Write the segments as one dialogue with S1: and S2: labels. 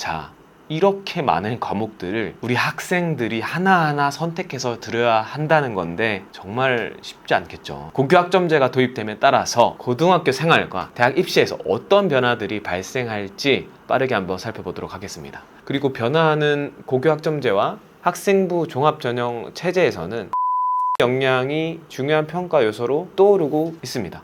S1: 자, 이렇게 많은 과목들을 우리 학생들이 하나하나 선택해서 들어야 한다는 건데 정말 쉽지 않겠죠. 고교학점제가 도입됨에 따라서 고등학교 생활과 대학 입시에서 어떤 변화들이 발생할지 빠르게 한번 살펴보도록 하겠습니다. 그리고 변화하는 고교학점제와 학생부 종합전형 체제에서는 역량이 중요한 평가 요소로 떠오르고 있습니다.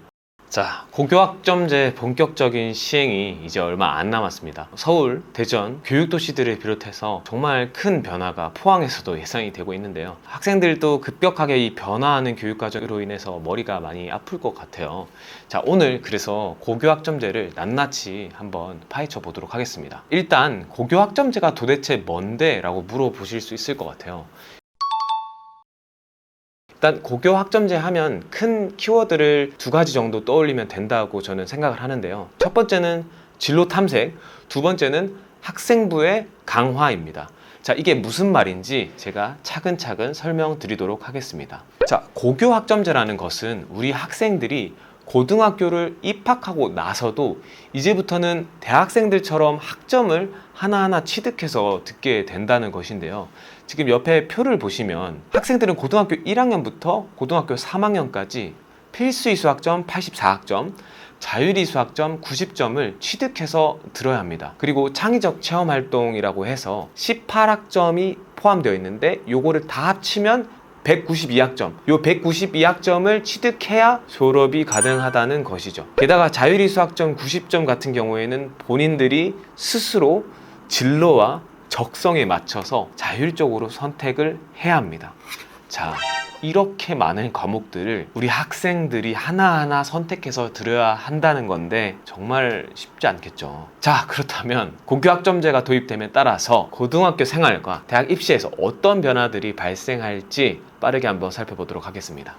S1: 자, 고교학점제 본격적인 시행이 이제 얼마 안 남았습니다. 서울, 대전, 교육도시들을 비롯해서 정말 큰 변화가 포항에서도 예상이 되고 있는데요. 학생들도 급격하게 이 변화하는 교육과정으로 인해서 머리가 많이 아플 것 같아요. 자, 오늘 그래서 고교학점제를 낱낱이 한번 파헤쳐 보도록 하겠습니다. 일단 고교학점제가 도대체 뭔데? 라고 물어보실 수 있을 것 같아요. 일단 고교학점제 하면 큰 키워드를 두 가지 정도 떠올리면 된다고 저는 생각을 하는데요. 첫 번째는 진로 탐색, 두 번째는 학생부의 강화입니다. 자, 이게 무슨 말인지 제가 차근차근 설명드리도록 하겠습니다. 자, 고교학점제라는 것은 우리 학생들이 고등학교를 입학하고 나서도 이제부터는 대학생들처럼 학점을 하나하나 취득해서 듣게 된다는 것인데요. 지금 옆에 표를 보시면 학생들은 고등학교 1학년부터 고등학교 3학년까지 필수이 수학점 84학점, 자율이 수학점 90점을 취득해서 들어야 합니다. 그리고 창의적 체험활동이라고 해서 18학점이 포함되어 있는데 요거를 다 합치면 192학점, 요 192학점을 취득해야 졸업이 가능하다는 것이죠. 게다가 자율이 수학점 90점 같은 경우에는 본인들이 스스로 진로와 적성에 맞춰서 자율적으로 선택을 해야 합니다. 자, 이렇게 많은 과목들을 우리 학생들이 하나하나 선택해서 들어야 한다는 건데 정말 쉽지 않겠죠. 자, 그렇다면 고교학점제가 도입됨에 따라서 고등학교 생활과 대학 입시에서 어떤 변화들이 발생할지 빠르게 한번 살펴보도록 하겠습니다.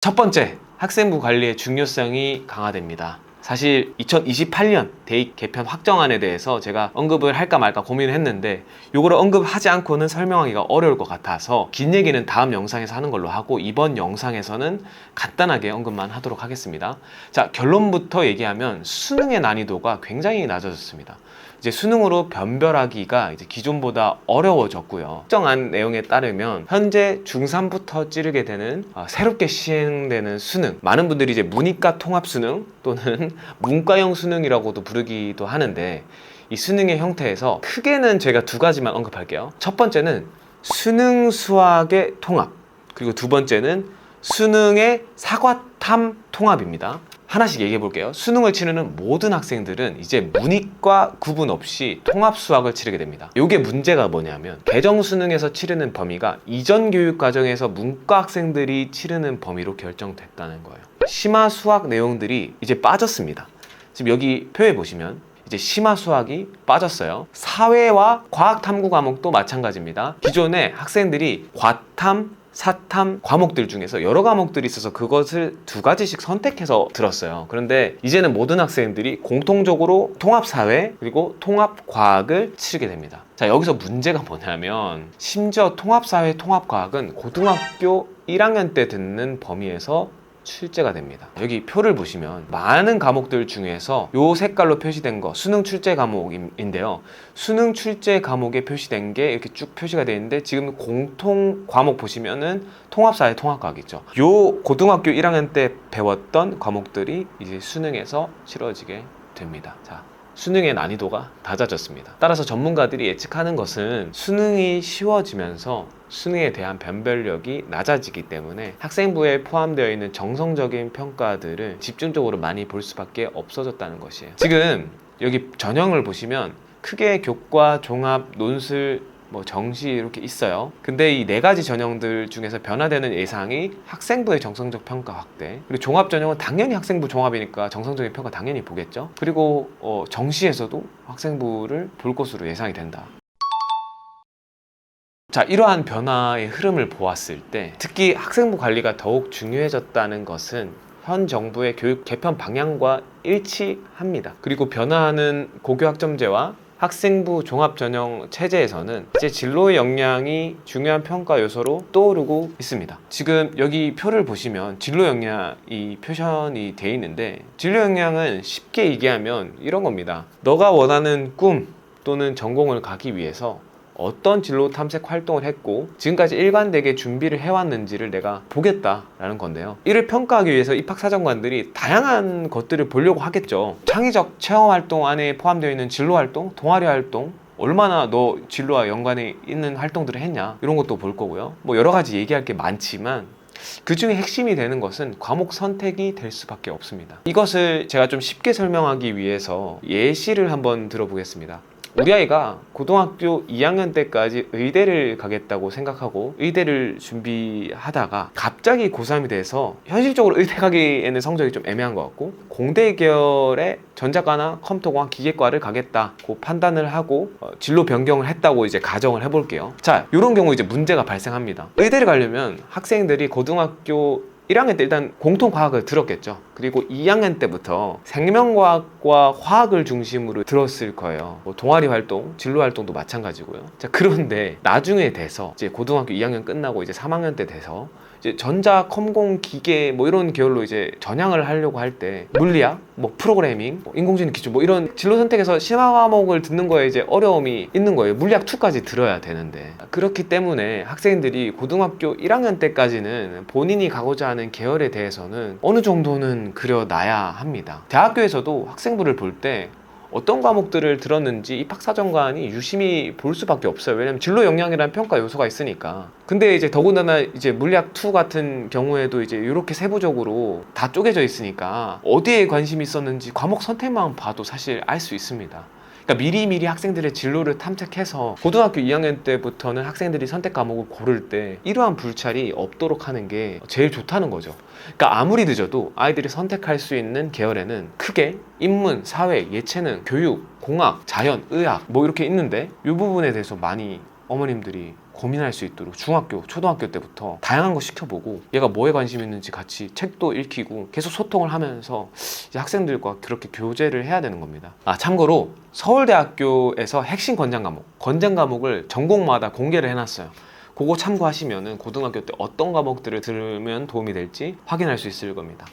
S1: 첫 번째, 학생부 관리의 중요성이 강화됩니다. 사실 2028년 대입 개편 확정안에 대해서 제가 언급을 할까 말까 고민을 했는데 이거를 언급하지 않고는 설명하기가 어려울 것 같아서 긴 얘기는 다음 영상에서 하는 걸로 하고 이번 영상에서는 간단하게 언급만 하도록 하겠습니다. 자, 결론부터 얘기하면 수능의 난이도가 굉장히 낮아졌습니다. 이제 수능으로 변별하기가 이제 기존보다 어려워졌고요. 특정한 내용에 따르면 현재 중3부터 찌르게 되는 새롭게 시행되는 수능, 많은 분들이 이제 문이과 통합 수능 또는 문과형 수능이라고도 부르기도 하는데 이 수능의 형태에서 크게는 제가 두 가지만 언급할게요. 첫 번째는 수능 수학의 통합, 그리고 두 번째는 수능의 사과탐 통합입니다. 하나씩 얘기해 볼게요. 수능을 치르는 모든 학생들은 이제 문이과 구분 없이 통합 수학을 치르게 됩니다. 이게 문제가 뭐냐면 개정 수능에서 치르는 범위가 이전 교육 과정에서 문과 학생들이 치르는 범위로 결정됐다는 거예요. 심화 수학 내용들이 이제 빠졌습니다. 지금 여기 표에 보시면 이제 심화 수학이 빠졌어요. 사회와 과학 탐구 과목도 마찬가지입니다. 기존에 학생들이 과탐, 사탐 과목들 중에서 여러 과목들이 있어서 그것을 두 가지씩 선택해서 들었어요. 그런데 이제는 모든 학생들이 공통적으로 통합사회 그리고 통합과학을 치르게 됩니다. 자, 여기서 문제가 뭐냐면 심지어 통합사회, 통합과학은 고등학교 1학년 때 듣는 범위에서 출제가 됩니다. 여기 표를 보시면 많은 과목들 중에서 요 색깔로 표시된 거 수능 출제 과목인데요. 수능 출제 과목에 표시된 게 이렇게 쭉 표시가 되어 있는데 지금 공통 과목 보시면은 통합사회, 통합과학이죠. 요 고등학교 1학년 때 배웠던 과목들이 이제 수능에서 치러지게 됩니다. 자, 수능의 난이도가 낮아졌습니다. 따라서 전문가들이 예측하는 것은 수능이 쉬워지면서 수능에 대한 변별력이 낮아지기 때문에 학생부에 포함되어 있는 정성적인 평가들을 집중적으로 많이 볼 수밖에 없어졌다는 것이에요. 지금 여기 전형을 보시면 크게 교과, 종합, 논술, 정시 이렇게 있어요. 근데 이 네 가지 전형들 중에서 변화되는 예상이 학생부의 정성적 평가 확대, 그리고 종합 전형은 당연히 학생부 종합이니까 정성적인 평가 당연히 보겠죠. 그리고 정시에서도 학생부를 볼 것으로 예상이 된다. 자, 이러한 변화의 흐름을 보았을 때 특히 학생부 관리가 더욱 중요해졌다는 것은 현 정부의 교육 개편 방향과 일치합니다. 그리고 변화하는 고교학점제와 학생부 종합전형 체제에서는 이제 진로의 역량이 중요한 평가 요소로 떠오르고 있습니다. 지금 여기 표를 보시면 진로 역량이 표현이 돼 있는데, 진로 역량은 쉽게 얘기하면 이런 겁니다. 너가 원하는 꿈 또는 전공을 가기 위해서 어떤 진로 탐색 활동을 했고 지금까지 일관되게 준비를 해왔는지를 내가 보겠다라는 건데요. 이를 평가하기 위해서 입학사정관들이 다양한 것들을 보려고 하겠죠. 창의적 체험 활동 안에 포함되어 있는 진로 활동, 동아리 활동, 얼마나 너 진로와 연관이 있는 활동들을 했냐, 이런 것도 볼 거고요. 뭐 여러 가지 얘기할 게 많지만 그 중에 핵심이 되는 것은 과목 선택이 될 수밖에 없습니다. 이것을 제가 좀 쉽게 설명하기 위해서 예시를 한번 들어보겠습니다. 우리 아이가 고등학교 2학년 때까지 의대를 가겠다고 생각하고 의대를 준비하다가 갑자기 고3이 돼서 현실적으로 의대 가기에는 성적이 좀 애매한 것 같고 공대 계열의 전자과나 컴퓨터공학 기계과를 가겠다고 판단을 하고 진로 변경을 했다고 이제 가정을 해볼게요. 자, 이런 경우 이제 문제가 발생합니다. 의대를 가려면 학생들이 고등학교 1학년 때 일단 공통과학을 들었겠죠. 그리고 2학년 때부터 생명과학과 화학을 중심으로 들었을 거예요. 뭐 동아리 활동, 진로 활동도 마찬가지고요. 자, 그런데 나중에 돼서 이제 고등학교 2학년 끝나고 이제 3학년 때 돼서 이제 전자, 컴공, 기계 뭐 이런 계열로 이제 전향을 하려고 할 때 물리학, 뭐 프로그래밍, 뭐 인공지능 기초 뭐 이런 진로 선택에서 심화 과목을 듣는 거에 이제 어려움이 있는 거예요. 물리학 2까지 들어야 되는데. 그렇기 때문에 학생들이 고등학교 1학년 때까지는 본인이 가고자 하는 계열에 대해서는 어느 정도는 그려놔야 합니다. 대학교에서도 학생부를 볼 때 어떤 과목들을 들었는지 입학사정관이 유심히 볼 수밖에 없어요. 왜냐면 진로 역량이라는 평가 요소가 있으니까. 근데 이제 더군다나 이제 물리학 2 같은 경우에도 이제 이렇게 세부적으로 다 쪼개져 있으니까 어디에 관심이 있었는지 과목 선택만 봐도 사실 알 수 있습니다. 그러니까 미리미리 학생들의 진로를 탐색해서 고등학교 2학년 때부터는 학생들이 선택 과목을 고를 때 이러한 불찰이 없도록 하는 게 제일 좋다는 거죠. 그러니까 아무리 늦어도 아이들이 선택할 수 있는 계열에는 크게 인문, 사회, 예체능, 교육, 공학, 자연, 의학 뭐 이렇게 있는데 이 부분에 대해서 많이 어머님들이 고민할 수 있도록 중학교, 초등학교 때부터 다양한 거 시켜보고 얘가 뭐에 관심 있는지 같이 책도 읽히고 계속 소통을 하면서 이제 학생들과 그렇게 교제를 해야 되는 겁니다. 참고로 서울대학교에서 핵심 권장 과목을 전공마다 공개를 해놨어요. 그거 참고하시면 고등학교 때 어떤 과목들을 들으면 도움이 될지 확인할 수 있을 겁니다.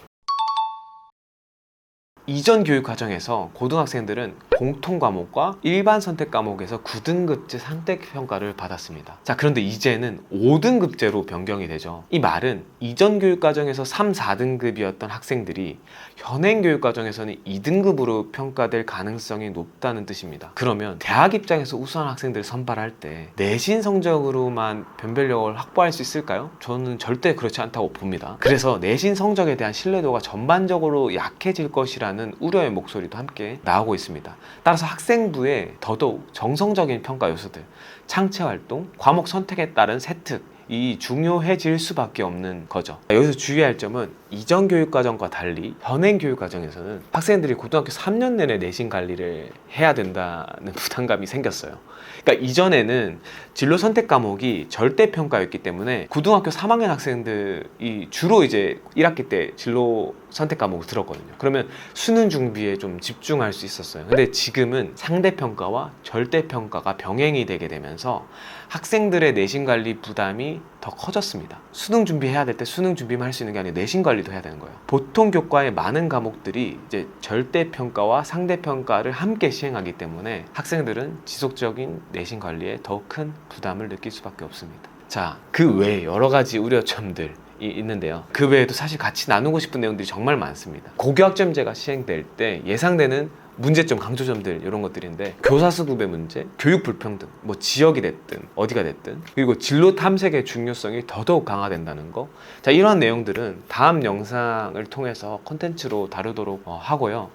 S1: 이전 교육 과정에서 고등학생들은 공통 과목과 일반 선택 과목에서 9등급제 상대 평가를 받았습니다. 자, 그런데 이제는 5등급제로 변경이 되죠. 이 말은 이전 교육 과정에서 3, 4등급이었던 학생들이 현행 교육 과정에서는 2등급으로 평가될 가능성이 높다는 뜻입니다. 그러면 대학 입장에서 우수한 학생들을 선발할 때 내신 성적으로만 변별력을 확보할 수 있을까요? 저는 절대 그렇지 않다고 봅니다. 그래서 내신 성적에 대한 신뢰도가 전반적으로 약해질 것이라는 우려의 목소리도 함께 나오고 있습니다. 따라서 학생부에 더더욱 정성적인 평가 요소들, 창체활동, 과목 선택에 따른 세특, 이 중요해질 수밖에 없는 거죠. 여기서 주의할 점은 이전 교육과정과 달리 현행 교육과정에서는 학생들이 고등학교 3년 내내 내신 관리를 해야 된다는 부담감이 생겼어요. 그러니까 이전에는 진로 선택 과목이 절대평가였기 때문에 고등학교 3학년 학생들이 주로 이제 1학기 때 진로 선택 과목을 들었거든요. 그러면 수능 준비에 좀 집중할 수 있었어요. 근데 지금은 상대평가와 절대평가가 병행이 되게 되면서 학생들의 내신 관리 부담이 더 커졌습니다. 수능 준비해야 될 때 수능 준비만 할 수 있는 게 아니라 내신 관리도 해야 되는 거예요. 보통 교과의 많은 과목들이 이제 절대평가와 상대평가를 함께 시행하기 때문에 학생들은 지속적인 내신 관리에 더 큰 부담을 느낄 수밖에 없습니다. 자, 그 외에 여러 가지 우려점들 이 있는데요. 그 외에도 사실 같이 나누고 싶은 내용들이 정말 많습니다. 고교학점제가 시행될 때 예상되는 문제점, 강조점들 이런 것들인데 교사 수급의 문제, 교육 불평등, 뭐 지역이 됐든 어디가 됐든, 그리고 진로 탐색의 중요성이 더더욱 강화된다는 거. 자, 이러한 내용들은 다음 영상을 통해서 콘텐츠로 다루도록 하고요.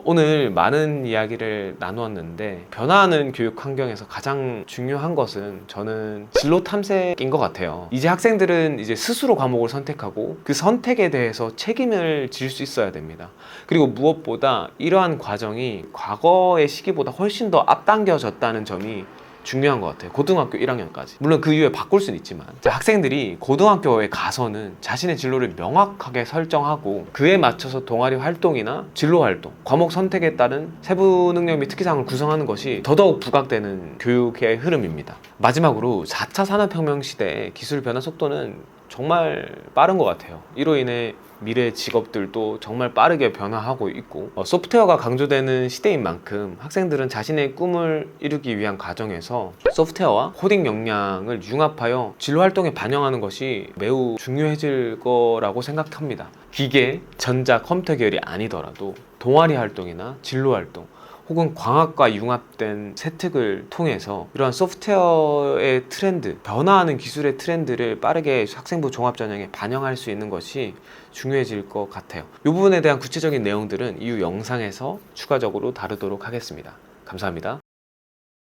S1: 오늘 많은 이야기를 나누었는데 변화하는 교육 환경에서 가장 중요한 것은 저는 진로 탐색인 것 같아요. 이제 학생들은 이제 스스로 과목을 선택하고 그 선택에 대해서 책임을 질 수 있어야 됩니다. 그리고 무엇보다 이러한 과정이 과거의 시기보다 훨씬 더 앞당겨졌다는 점이 중요한 것 같아요. 고등학교 1학년까지. 물론 그 이후에 바꿀 수는 있지만 학생들이 고등학교에 가서는 자신의 진로를 명확하게 설정하고 그에 맞춰서 동아리 활동이나 진로 활동, 과목 선택에 따른 세부 능력 및 특기사항을 구성하는 것이 더더욱 부각되는 교육의 흐름입니다. 마지막으로 4차 산업혁명 시대의 기술 변화 속도는 정말 빠른 것 같아요. 이로 인해 미래 직업들도 정말 빠르게 변화하고 있고 소프트웨어가 강조되는 시대인 만큼 학생들은 자신의 꿈을 이루기 위한 과정에서 소프트웨어와 코딩 역량을 융합하여 진로 활동에 반영하는 것이 매우 중요해질 거라고 생각합니다. 기계, 전자, 컴퓨터 계열이 아니더라도 동아리 활동이나 진로 활동 혹은 광학과 융합된 세특을 통해서 이러한 소프트웨어의 트렌드, 변화하는 기술의 트렌드를 빠르게 학생부 종합전형에 반영할 수 있는 것이 중요해질 것 같아요. 이 부분에 대한 구체적인 내용들은 이후 영상에서 추가적으로 다루도록 하겠습니다. 감사합니다.